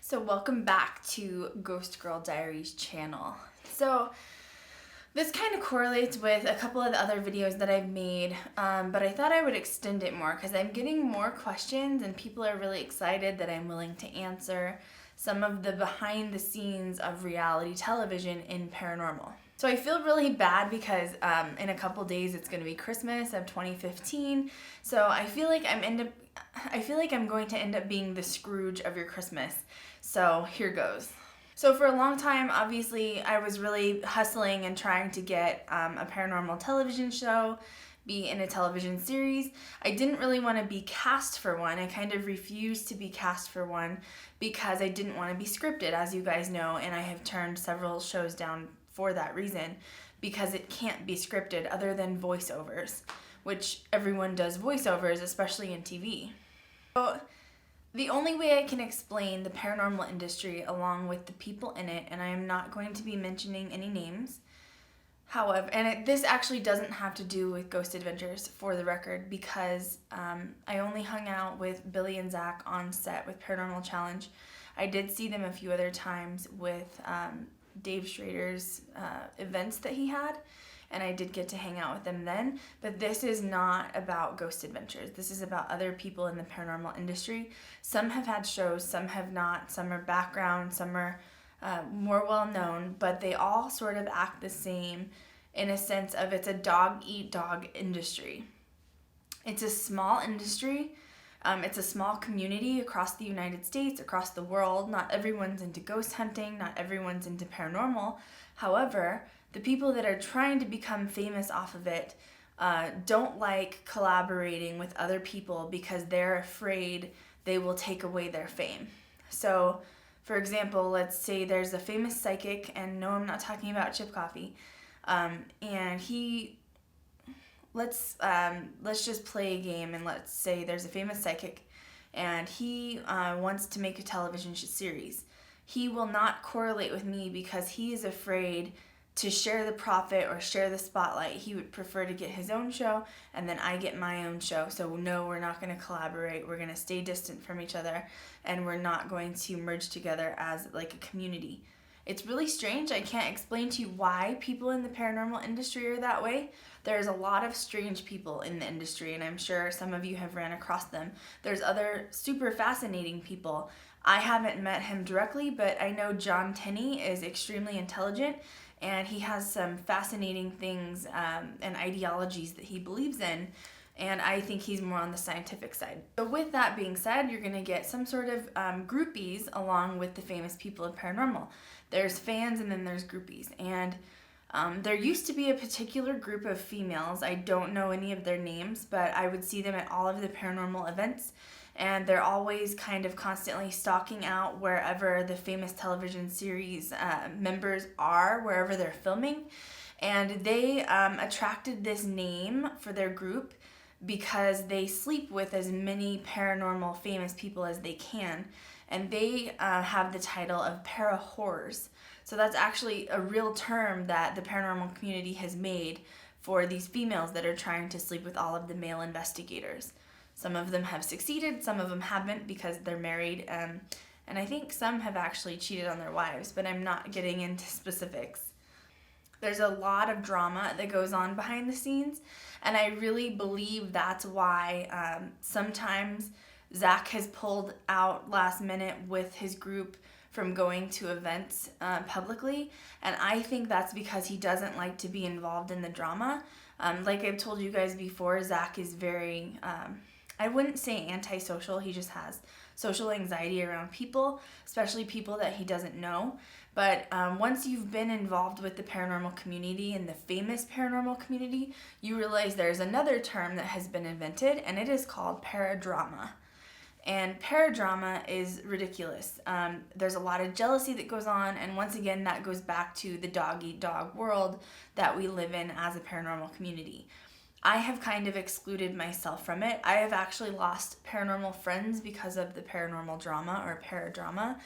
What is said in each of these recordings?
So welcome back to Ghost Girl Diaries channel. So this kind of correlates with a couple of the other videos that I've made, but I thought I would extend it more because I'm getting more questions and people are really excited that I'm willing to answer some of the behind the scenes of reality television in paranormal. So I feel really bad because in a couple days it's going to be Christmas of 2015. So I feel like I'm going to end up being the Scrooge of your Christmas. So here goes. So for a long time, obviously, I was really hustling and trying to get a paranormal television show, be in a television series. I didn't really want to be cast for one. I kind of refused to be cast for one because I didn't want to be scripted, as you guys know, and I have turned several shows down for that reason because it can't be scripted other than voiceovers, which everyone does voiceovers, especially in TV. So the only way I can explain the paranormal industry along with the people in it, and I am not going to be mentioning any names, however, this actually doesn't have to do with Ghost Adventures for the record because I only hung out with Billy and Zach on set with Paranormal Challenge. I did see them a few other times with Dave Schrader's events that he had, and I did get to hang out with them then, but this is not about Ghost Adventures. This is about other people in the paranormal industry. Some have had shows, some have not, some are background, some are more well known, but they all sort of act the same in a sense of it's a dog-eat-dog industry. It's a small industry. It's a small community across the United States, across the world. Not everyone's into ghost hunting, not everyone's into paranormal. However, the people that are trying to become famous off of it don't like collaborating with other people because they're afraid they will take away their fame. So, for example, let's say there's a famous psychic, and no, I'm not talking about Chip Coffey, and let's just play a game, and let's say there's a famous psychic, and he wants to make a television series. He will not correlate with me because he is afraid to share the profit or share the spotlight. He would prefer to get his own show, and then I get my own show. So no, we're not going to collaborate. We're going to stay distant from each other, and we're not going to merge together as like a community. It's really strange. I can't explain to you why people in the paranormal industry are that way. There's a lot of strange people in the industry, and I'm sure some of you have ran across them. There's other super fascinating people. I haven't met him directly, but I know John Tenney is extremely intelligent, and he has some fascinating things and ideologies that he believes in, and I think he's more on the scientific side. So with that being said, you're going to get some sort of groupies along with the famous people of paranormal. There's fans and then there's groupies, and there used to be a particular group of females. I don't know any of their names, but I would see them at all of the paranormal events, and they're always kind of constantly stalking out wherever the famous television series members are, wherever they're filming. And they attracted this name for their group because they sleep with as many paranormal famous people as they can. And they have the title of para-horrors. So that's actually a real term that the paranormal community has made for these females that are trying to sleep with all of the male investigators. Some of them have succeeded, some of them haven't because they're married, and I think some have actually cheated on their wives, but I'm not getting into specifics. There's a lot of drama that goes on behind the scenes, and I really believe that's why sometimes Zach has pulled out last minute with his group from going to events publicly, and I think that's because he doesn't like to be involved in the drama. Like I've told you guys before, Zach is very I wouldn't say antisocial. He just has social anxiety around people, especially people that he doesn't know. But once you've been involved with the paranormal community and the famous paranormal community, you realize there's another term that has been invented, and it is called paradrama. And paradrama is ridiculous. There's a lot of jealousy that goes on, and once again, that goes back to the dog-eat-dog world that we live in as a paranormal community. I have kind of excluded myself from it. I have actually lost paranormal friends because of the paranormal drama or paradrama.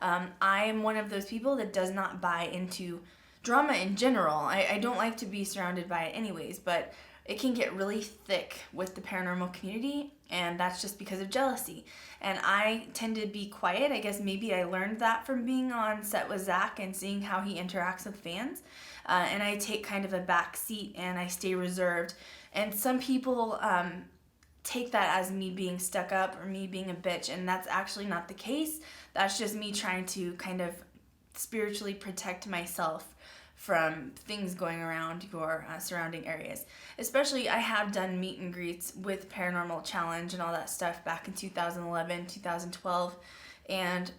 I am one of those people that does not buy into drama in general. I don't like to be surrounded by it anyways, but it can get really thick with the paranormal community, And that's just because of jealousy. And I tend to be quiet. I guess maybe I learned that from being on set with Zach and seeing how he interacts with fans. And I take kind of a back seat and I stay reserved. And some people take that as me being stuck up or me being a bitch, and that's actually not the case. That's just me trying to kind of spiritually protect myself from things going around your surrounding areas. Especially, I have done meet and greets with Paranormal Challenge and all that stuff back in 2011, 2012, and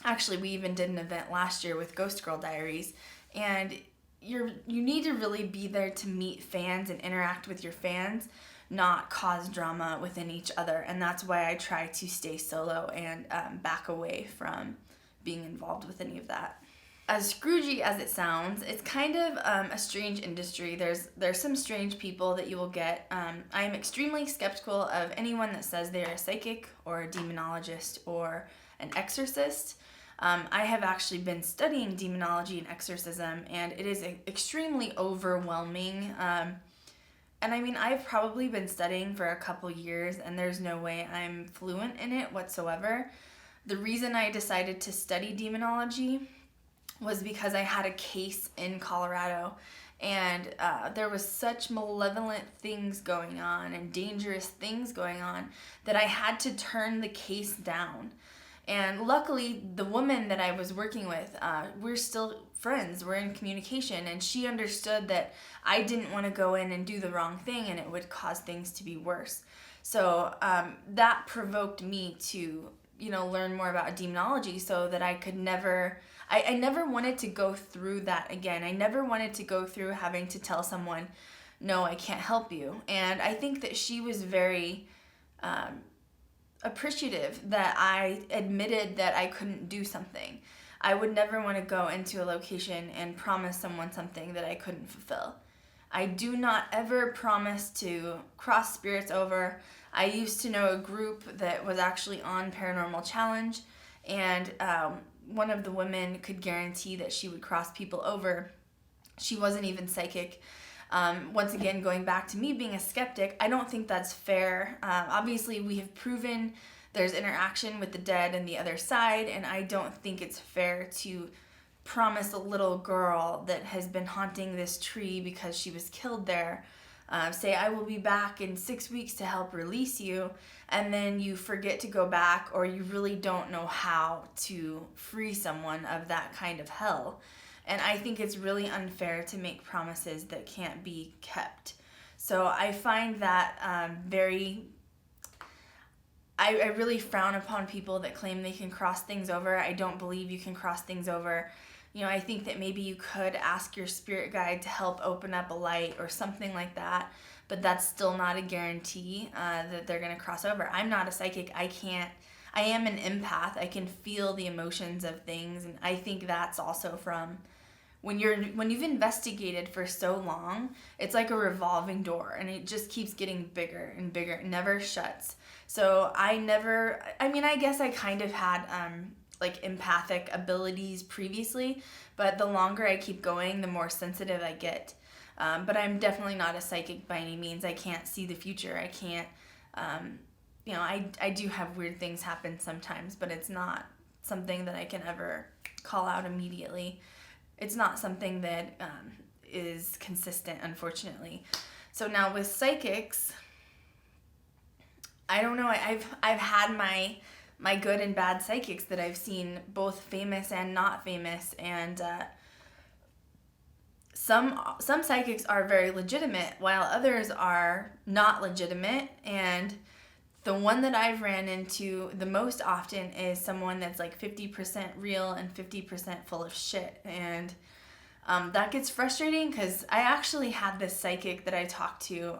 actually we even did an event last year with Ghost Girl Diaries, and you need to really be there to meet fans and interact with your fans, not cause drama within each other. And that's why I try to stay solo and back away from being involved with any of that. As Scroogey as it sounds, it's kind of a strange industry. There's some strange people that you will get. I am extremely skeptical of anyone that says they're a psychic or a demonologist or an exorcist. I have actually been studying demonology and exorcism, and it is extremely overwhelming. And I mean, I've probably been studying for a couple years, and there's no way I'm fluent in it whatsoever. The reason I decided to study demonology was because I had a case in Colorado, and there was such malevolent things going on and dangerous things going on that I had to turn the case down. And luckily, the woman that I was working with, we're still friends, we're in communication, and she understood that I didn't want to go in and do the wrong thing and it would cause things to be worse. So that provoked me to, learn more about demonology so that I could never, I never wanted to go through that again. I never wanted to go through having to tell someone, no, I can't help you. And I think that she was very appreciative that I admitted that I couldn't do something. I would never want to go into a location and promise someone something that I couldn't fulfill. I do not ever promise to cross spirits over. I used to know a group that was actually on Paranormal Challenge, and one of the women could guarantee that she would cross people over. She wasn't even psychic. Once again, going back to me being a skeptic, I don't think that's fair. Obviously, we have proven there's interaction with the dead and the other side, and I don't think it's fair to promise a little girl that has been haunting this tree because she was killed there, say, I will be back in 6 weeks to help release you, and then you forget to go back, or you really don't know how to free someone of that kind of hell. And I think it's really unfair to make promises that can't be kept. So I find that I really frown upon people that claim they can cross things over. I don't believe you can cross things over. I think that maybe you could ask your spirit guide to help open up a light or something like that, but that's still not a guarantee that they're going to cross over. I'm not a psychic. I am an empath. I can feel the emotions of things, and I think that's also from when you've investigated for so long, it's like a revolving door, and it just keeps getting bigger and bigger. It never shuts. So I guess I kind of had empathic abilities previously, but the longer I keep going, the more sensitive I get. But I'm definitely not a psychic by any means. I can't see the future. I can't, I do have weird things happen sometimes, but it's not something that I can ever call out immediately. It's not something that is consistent, unfortunately. So now with psychics, I don't know. I've had my good and bad psychics that I've seen, both famous and not famous, and some psychics are very legitimate, while others are not legitimate. And the one that I've ran into the most often is someone that's like 50% real and 50% full of shit. And that gets frustrating because I actually had this psychic that I talked to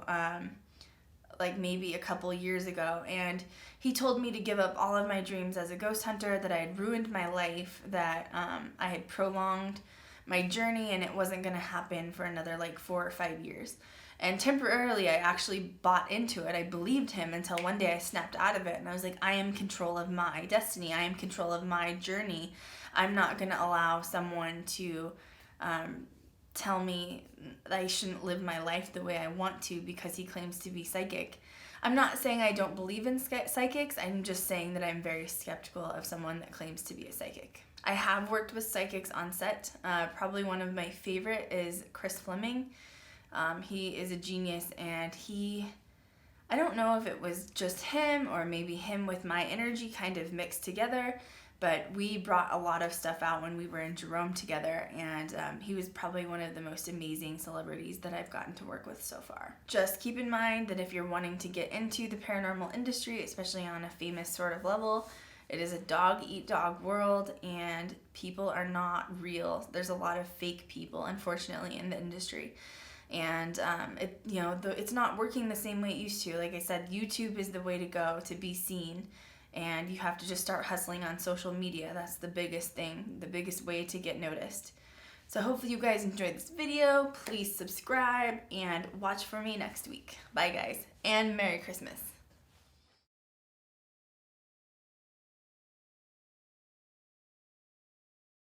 maybe a couple years ago, and he told me to give up all of my dreams as a ghost hunter, that I had ruined my life, that I had prolonged my journey, and it wasn't going to happen for another 4 or 5 years. And temporarily, I actually bought into it. I believed him until one day I snapped out of it, and I was like, I am in control of my destiny. I am in control of my journey. I'm not going to allow someone to tell me that I shouldn't live my life the way I want to because he claims to be psychic. I'm not saying I don't believe in psychics. I'm just saying that I'm very skeptical of someone that claims to be a psychic. I have worked with psychics on set. Probably one of my favorite is Chris Fleming. He is a genius, and I don't know if it was just him or maybe him with my energy kind of mixed together, but we brought a lot of stuff out when we were in Jerome together, and he was probably one of the most amazing celebrities that I've gotten to work with so far. Just keep in mind that if you're wanting to get into the paranormal industry, especially on a famous sort of level, it is a dog-eat-dog world, and people are not real. There's a lot of fake people, unfortunately, in the industry. And it's not working the same way it used to. Like I said, YouTube is the way to go to be seen, and you have to just start hustling on social media. That's the biggest thing, the biggest way to get noticed. So hopefully you guys enjoyed this video. Please subscribe and watch for me next week. Bye guys, and Merry Christmas.